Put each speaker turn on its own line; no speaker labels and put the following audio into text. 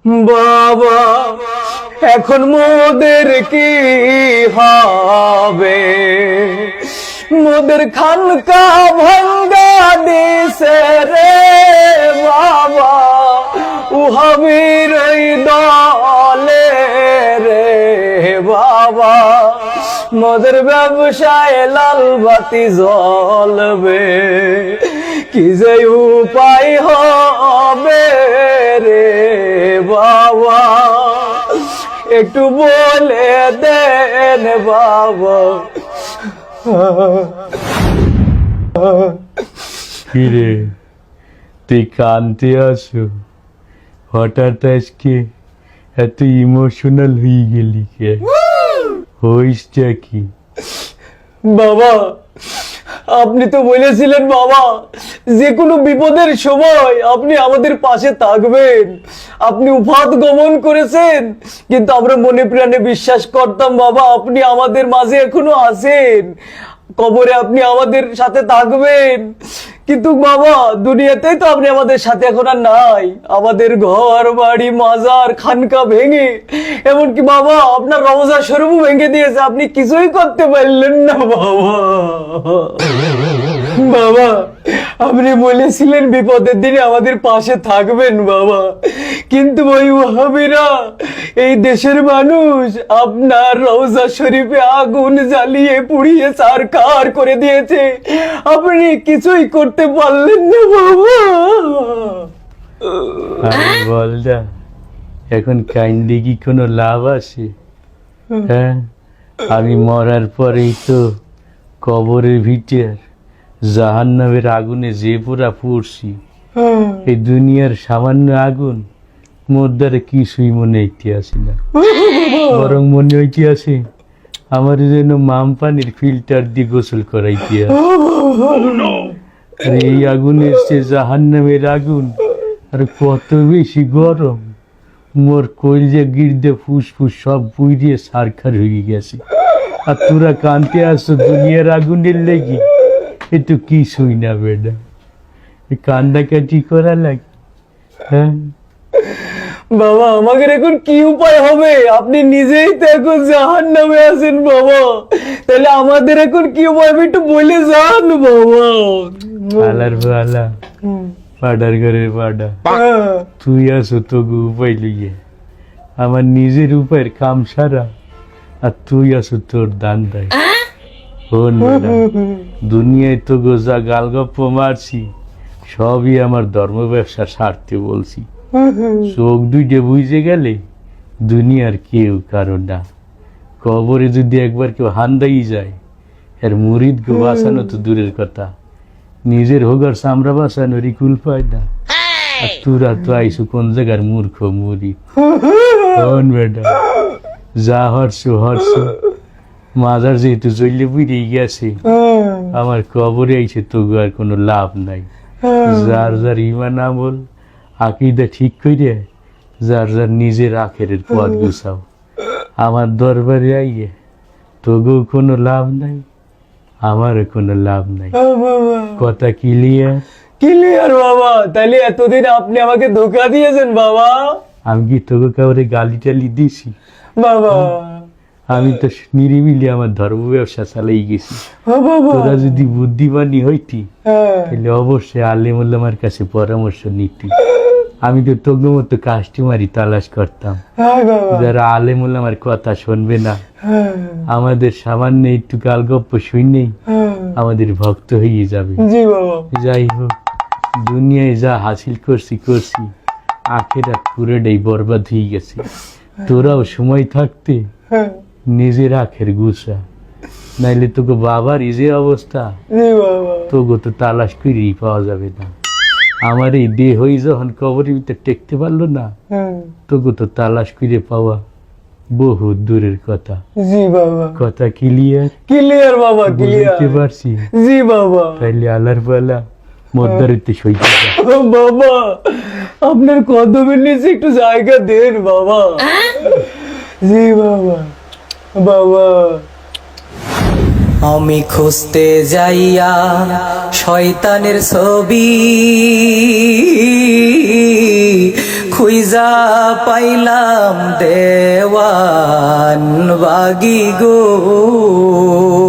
বাবা এখন মোদের কি হবে, মোদের খানকা ভাঙ্গা দিছে রে বাবা, উহাবির দলে রে বাবা, মোদের ব্যবসায় লাল বাতি জ্বলবে, কি যে উপায় হবে রে বাবা, একটু বলে দেন বাবা।
কিরে তুই কানতে আসো, হঠাৎ আজকে এত ইমোশনাল হয়ে গেলি কে? হইসটা কি?
বাবা আপনি তো বলেছিলেন বাবা যে কোনো বিপদের সময় আপনি আমাদের পাশে থাকবেন, আপনি উফাত গমন করেছেন, কিন্তু আমরা মনে প্রাণে বিশ্বাস করতাম বাবা আপনি আমাদের মাঝে এখনো আছেন, কবরে আপনি আমাদের সাথে থাকবেন, কিন্তু বাবা দুনিয়াতেই তো আপনি আমাদের সাথে এখন আর নাই, আমাদের ঘর বাড়ি মাজার খানকা ভেঙে, এমনকি বাবা আপনার রওজা শরীফও ভেঙে দিয়েছে, আপনি কিছুই করতে পারলেন না বাবা। বাবা আপনি বলেছিলেন বিপদের দিনে আমাদের পাশে থাকবেন বাবা, কিন্তু ওই ওয়াহাবিরা এই দেশের মানুষ আপনার রওজা শরীফে আগুন জ্বালিয়ে পুড়িয়ে ছারখার করে দিয়েছে, আপনি কিছুই করতে পারলেন না বাবা।
বলদা এখন কাইন্ডে কি কোনো লাভ আছে? হ্যাঁ, আমি মরার পরেই তো কবরের ভিতর জাহান্নামের আগুনে যে পুরা পড়ছি, এই দুনিয়ার সামান্য আগুন মোর দ্বারা কিছুই মনে হইতে আসে না, বরং মনে হইতে আসে আমার যেন মাম পানির ফিল্টার দিয়ে গোসল করাইতে আসে। আর এই আগুনের সে জাহান্নামের আগুন আর কত বেশি গরম, মোর কইলজা গির্দে ফুসফুস সব পুড়িয়ে সারখার হয়ে গেছে, আর তোরা কানতে আসো দুনিয়ার আগুনের লেগে, এ তো কিছুই না বেডা, কান্দাকাটি করা লাগে। হ্যাঁ
বাবা আমাদের এখন কি উপায় হবে, আপনি নিজেই তো এখন জাহান্নামে আছেন বাবা, তাহলে আমাদের এখন কি উপায় হবে একটু বলে যান বাবা।
আলার আলা পাডার ঘরের পাডা, তুই আসো তোকে উপায় লইয়ে, আমার নিজের উপায়ের কাম সারা, আর তুই আসো তোর দান দেয়। শোন বেটা, দুনিয়ায় তো গোজা গালগপ্প মারছি সবই আমার ধর্ম ব্যবসার স্বার্থে বলছি, চোখ দুইটে বুঝে গেলে দুনিয়ার কেউ কারণ না, কবরে যদি একবার কেউ হান্দাই যায় এর মুরিদকে বাঁচানো তো দূরের কথা, নিজের হোগার চামড়া বাঁচানোর কুল পায় না, আর তোরা তো আইসু কোন জায়গার মূর্খ মুরিদ। শোন বেটা, যা হরছো হরছো, মাজার যেহেতু জইলে বুঝেই গেছে, আমার কবরে আইছে তবু আর কোনো লাভ নাই, যার যার ইমান আমল আকীদা ঠিক কইরে যার যার নিজের আখেরের পথ গুছাও, আমার দরবারে আইয়ে তবুও কোনো লাভ নাই, আমারও কোনো লাভ নাই। কথা ক্লিয়ার?
ক্লিয়ার বাবা, তাহলে এতদিন আপনি আমাকে ধোকা দিয়েছেন বাবা।
আমি কি তোকে কাউরে গালি টালি দিছি
বাবা?
আমি তো নিরিবিলি আমার ধর্ম ব্যবসা চালাই গেছি,
বাবা
তোরা যদি বুদ্ধিমানী হইতি তাহলে অবশ্যই আলেম ওলামার কাছে পরামর্শ নিতি, আমি তো তোর মতো কাস্টমারই তালাশ করতাম, যারা আলেম ওলামার কথা শুনবে না, আমাদের সামান্য একটু গালগপ্প শুনেই আমাদের ভক্ত হয়ে যাবে। যাই হোক, দুনিয়ায় যা হাসিল করছি আখেরাত পুরোটাই বরবাদ হয়ে গেছে, তোরাও সময় থাকতে নিজের আখের গুছা, নাইলে তোকে বাবার যে অবস্থা তোকে তো তালাশ করেই পাওয়া যাবে না, আমার এই দেহই যখন কবরের ভিতরে টেকতে পারলো না, তোকে তো তালাশ করে পাওয়া বহু দূরের কথা।
জি বাবা।
কথা ক্লিয়ার?
ক্লিয়ার বাবা, ক্লিয়ার।
বুঝতে পারছি?
জি বাবা।
তাইলে আলার পালা মদ্দারিতে সইতে যা।
বাবা আপনার কদমের নিচে একটু জায়গা দেন বাবা। জি বাবা। বাবা
আমি খুঁজতে যাইয়া শয়তানের ছবি খুইজা পাইলাম দেওয়ান বাগি গো।